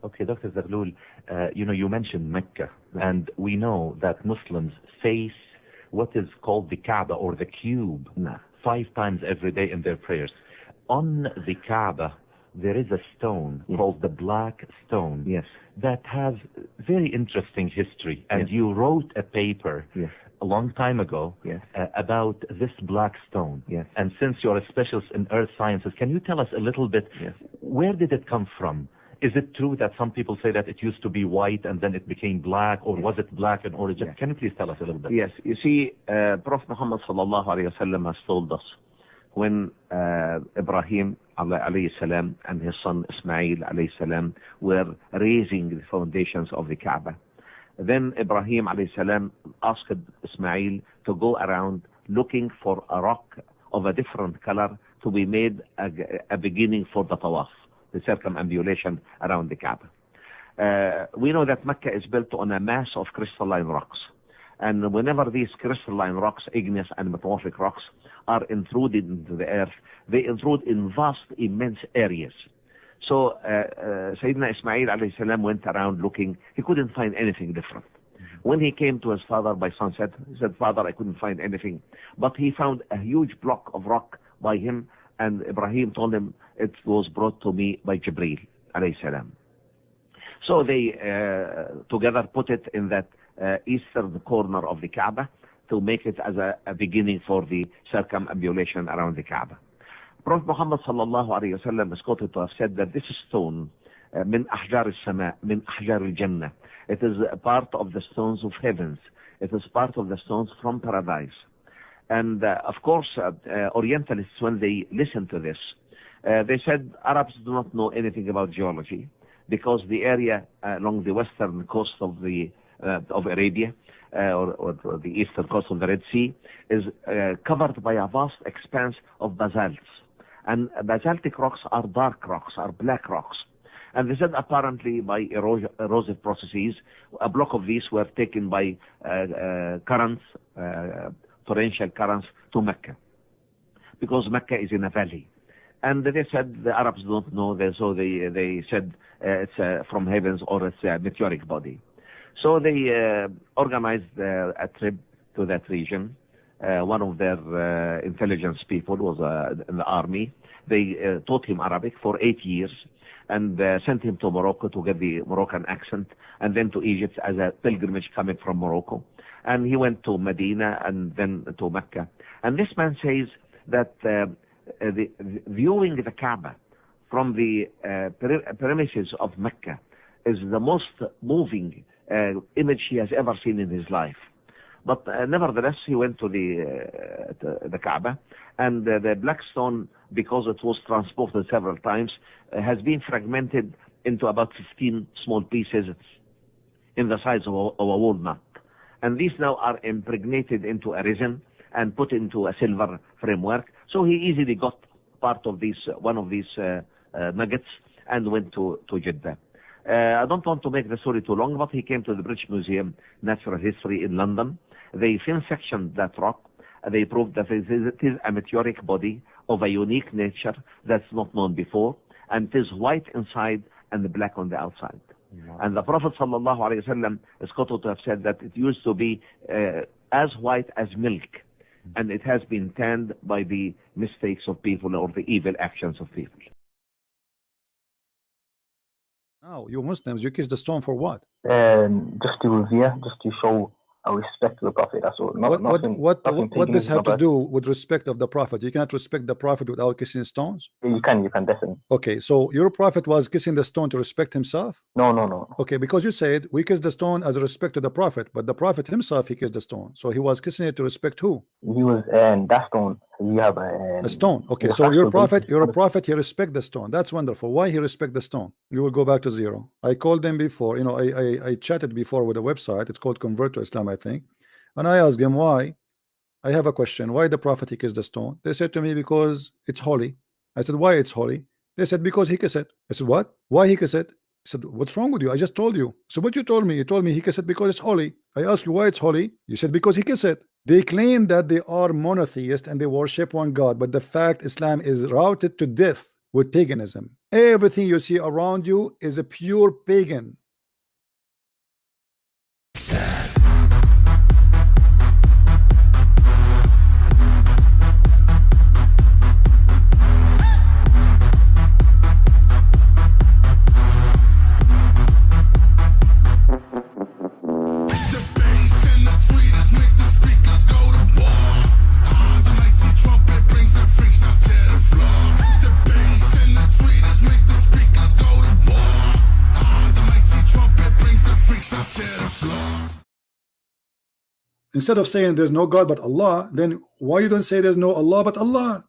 Okay, Dr. Zaghloul, you mentioned Mecca, and we know that Muslims face what is called the Kaaba or the cube 5 times every day in their prayers. On the Kaaba, there is a stone called the Black Stone that has very interesting history, and you wrote a paper a long time ago about this Black Stone. And since you're a specialist in earth sciences, can you tell us a little bit, where did it come from? Is it true that some people say that it used to be white and then it became black, or was it black in origin? Can you please tell us a little bit? Yes, you see, Prophet Muhammad sallallahu alayhi wa sallam has told us when Ibrahim alayhi salam and his son Ismail alayhi salam were raising the foundations of the Kaaba. Then Ibrahim alayhi salam asked Ismail to go around looking for a rock of a different color to be made a beginning for the tawaf, the circumambulation around the Kaaba. We know that Mecca is built on a mass of crystalline rocks. And whenever these crystalline rocks, igneous and metamorphic rocks, are intruded into the earth, they intrude in vast, immense areas. So Sayyidina Ismail alayhi salam went around looking. He couldn't find anything different. When he came to his father by sunset, he said, "Father, I couldn't find anything." But he found a huge block of rock by him, and Ibrahim told him, "It was brought to me by Jibreel alayhi salam." So they together put it in that eastern corner of the Kaaba to make it as a beginning for the circumambulation around the Kaaba. Prophet Muhammad sallallahu alayhi wa sallam is quoted to have said that this stone, min ahjar al-sama, min ahjar al-jannah, it is a part of the stones of heavens. It is part of the stones from paradise. And of course, Orientalists, when they listen to this, they said Arabs do not know anything about geology, because the area along the western coast of Arabia, or the eastern coast of the Red Sea, is covered by a vast expanse of basalts. And basaltic rocks are dark rocks, are black rocks. And they said apparently by erosive processes, a block of these were taken by currents, torrential currents, to Mecca, because Mecca is in a valley. And they said the Arabs don't know this, so they said it's from heavens, or it's a meteoric body. So they organized a trip to that region. One of their intelligence people was in the army. They taught him Arabic for 8 years and sent him to Morocco to get the Moroccan accent, and then to Egypt as a pilgrimage coming from Morocco. And he went to Medina and then to Mecca. And this man says that viewing the Kaaba from the premises of Mecca is the most moving image he has ever seen in his life. But nevertheless, he went to the Kaaba, and the black stone, because it was transported several times, has been fragmented into about 15 small pieces in the size of a walnut. And these now are impregnated into a resin and put into a silver framework. So he easily got part of one of these nuggets and went to Jeddah. I don't want to make the story too long, but he came to the British Museum Natural History in London. They thin-sectioned that rock. They proved that it is a meteoric body of a unique nature that's not known before, and it is white inside and black on the outside. And the Prophet sallallahu alaihi wasallam is quoted to have said that it used to be as white as milk, and it has been tanned by the mistakes of people or the evil actions of people. Now, you Muslims, you kiss the stone for what? Just to revere, just to show our respect to the Prophet. That's all. What does have to do with respect of the Prophet? You cannot respect the Prophet without kissing stones? You can definitely. Okay, so your Prophet was kissing the stone to respect himself? No. Okay, because you said we kiss the stone as a respect to the Prophet, but the Prophet himself, he kissed the stone. So he was kissing it to respect who? He was that stone. You have a stone. Okay, so your prophet, he respect the stone. That's wonderful. Why he respect the stone? You will go back to zero. I called them before. I chatted before with a website. It's called Convert to Islam, I think. And I asked them why. I have a question. Why the prophet he kissed the stone? They said to me because it's holy. I said why it's holy? They said because he kissed it. I said what? Why he kissed it? I said what's wrong with you? I just told you. So what you told me? You told me he kissed it because it's holy. I asked you why it's holy. You said because he kissed it. They claim that they are monotheist and they worship one God, but the fact Islam is routed to death with paganism. Everything you see around you is a pure pagan. Instead of saying there's no God but Allah, then why you don't say there's no Allah but Allah?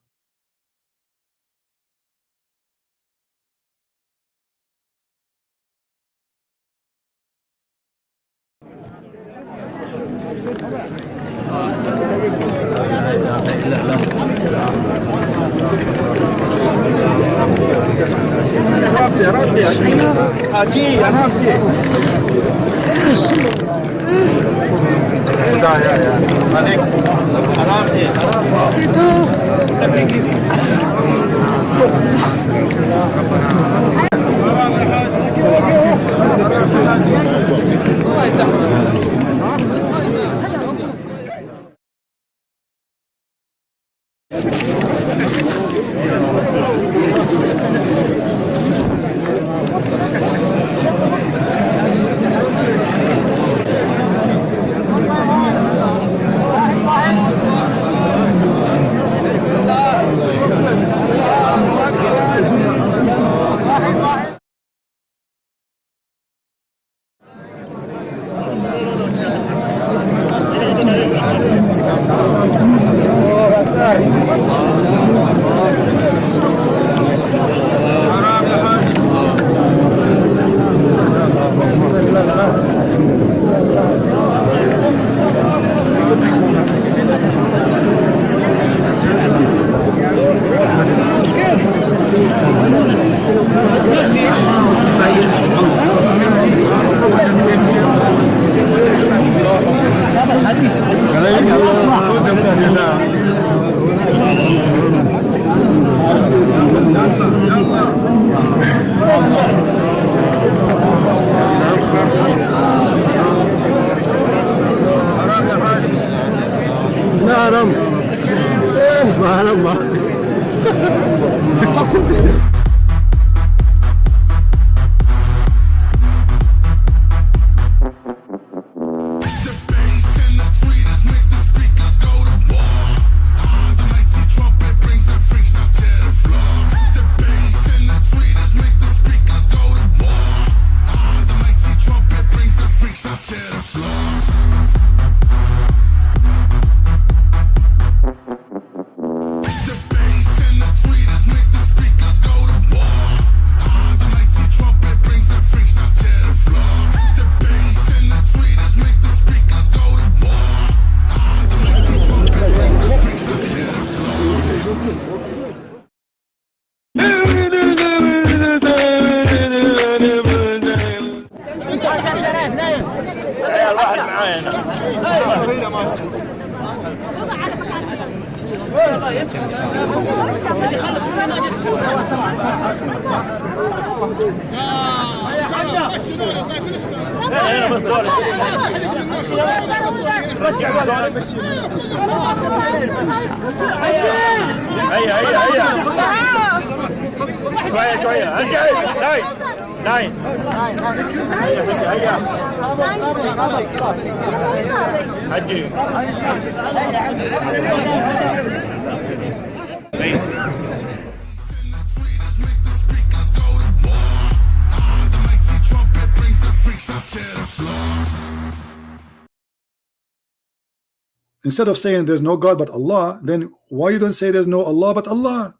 Instead of saying there's no God but Allah, then why you don't say there's no Allah but Allah?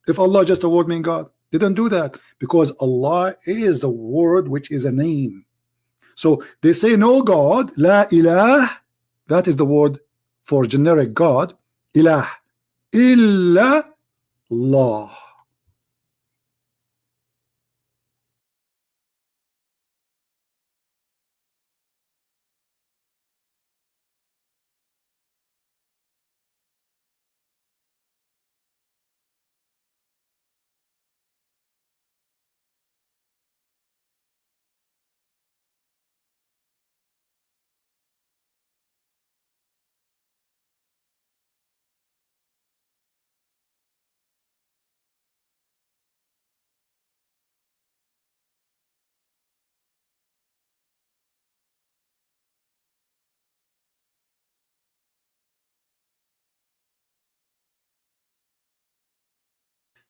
If Allah just a word mean God, they don't do that because Allah is the word which is a name. So they say no God, la ilah, that is the word for generic God, ilah, illa Allah.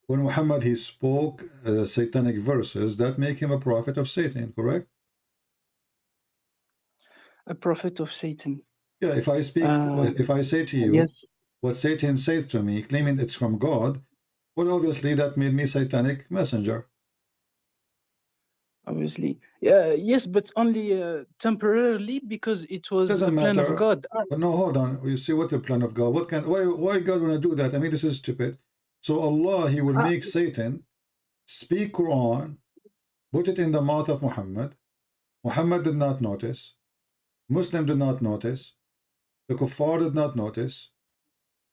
when Muhammad he spoke satanic verses, that make him a prophet of Satan, correct? A prophet of Satan. Yeah, if I speak, if I say to you Yes, what Satan says to me, claiming it's from God, well, obviously that made me satanic messenger. obviously. Yeah, yes, but only temporarily, because it was Doesn't a plan matter. of God. But no, hold on. You see what the plan of God? What can why God wanna do that? I mean, this is stupid. So Allah, He will Ah, make Satan speak Quran, put it in the mouth of Muhammad. Muhammad did not notice. Muslim did not notice. The kuffar did not notice.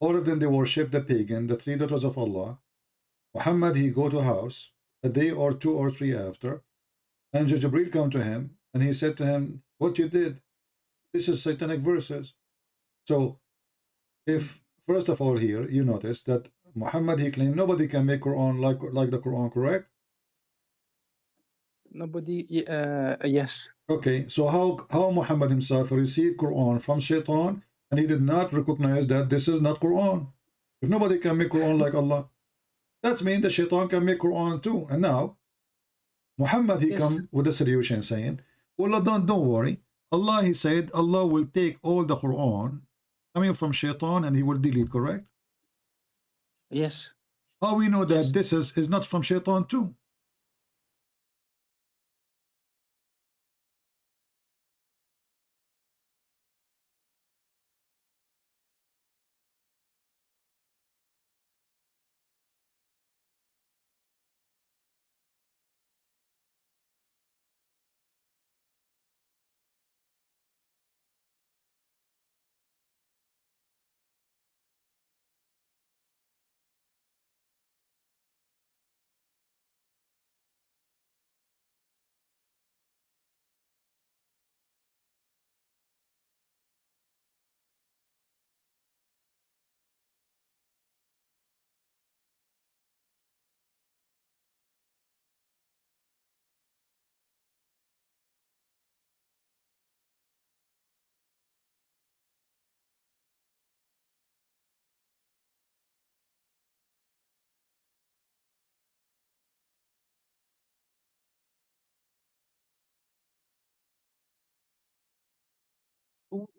All of them they worship the pagan, the three daughters of Allah. Muhammad he go to house a day or two or three after, and Jibril come to him and he said to him, "What you did? This is satanic verses." So if first of all here you notice that Muhammad he claimed nobody can make Quran like the Quran, correct? nobody. Yes, Okay, so how Muhammad himself received Quran from Shaitan and he did not recognize that this is not Quran? If nobody can make Quran like Allah, that means the Shaitan can make Quran too. And now Muhammad he yes, come with a solution saying, well, don't worry. Allah he said Allah will take all the Quran coming from Shaitan and he will delete, correct? yes, How we know that yes. this is not from Shaitan too?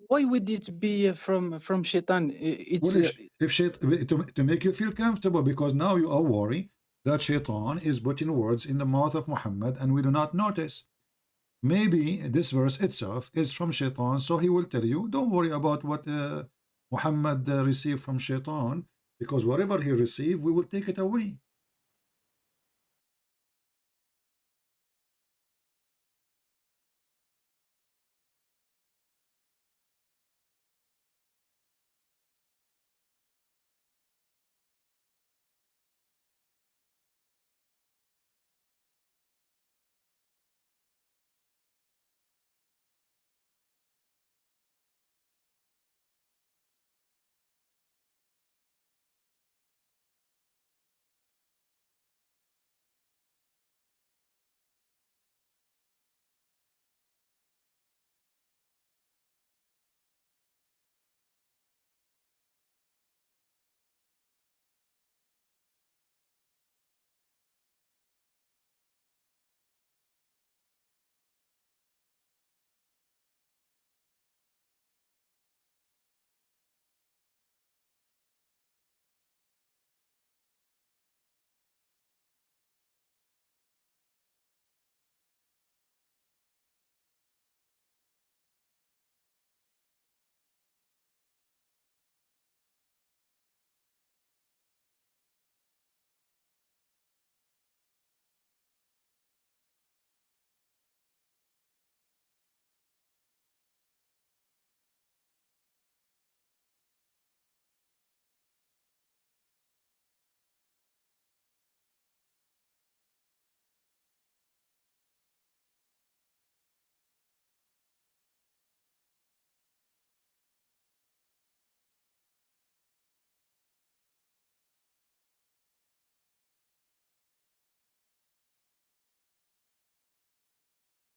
Why would it be from Shaitan? It's Well, if to make you feel comfortable, because now you are worried that Shaitan is putting words in the mouth of Muhammad and we do not notice. Maybe this verse itself is from Shaitan, so he will tell you, don't worry about what Muhammad received from Shaitan, because whatever he received, we will take it away.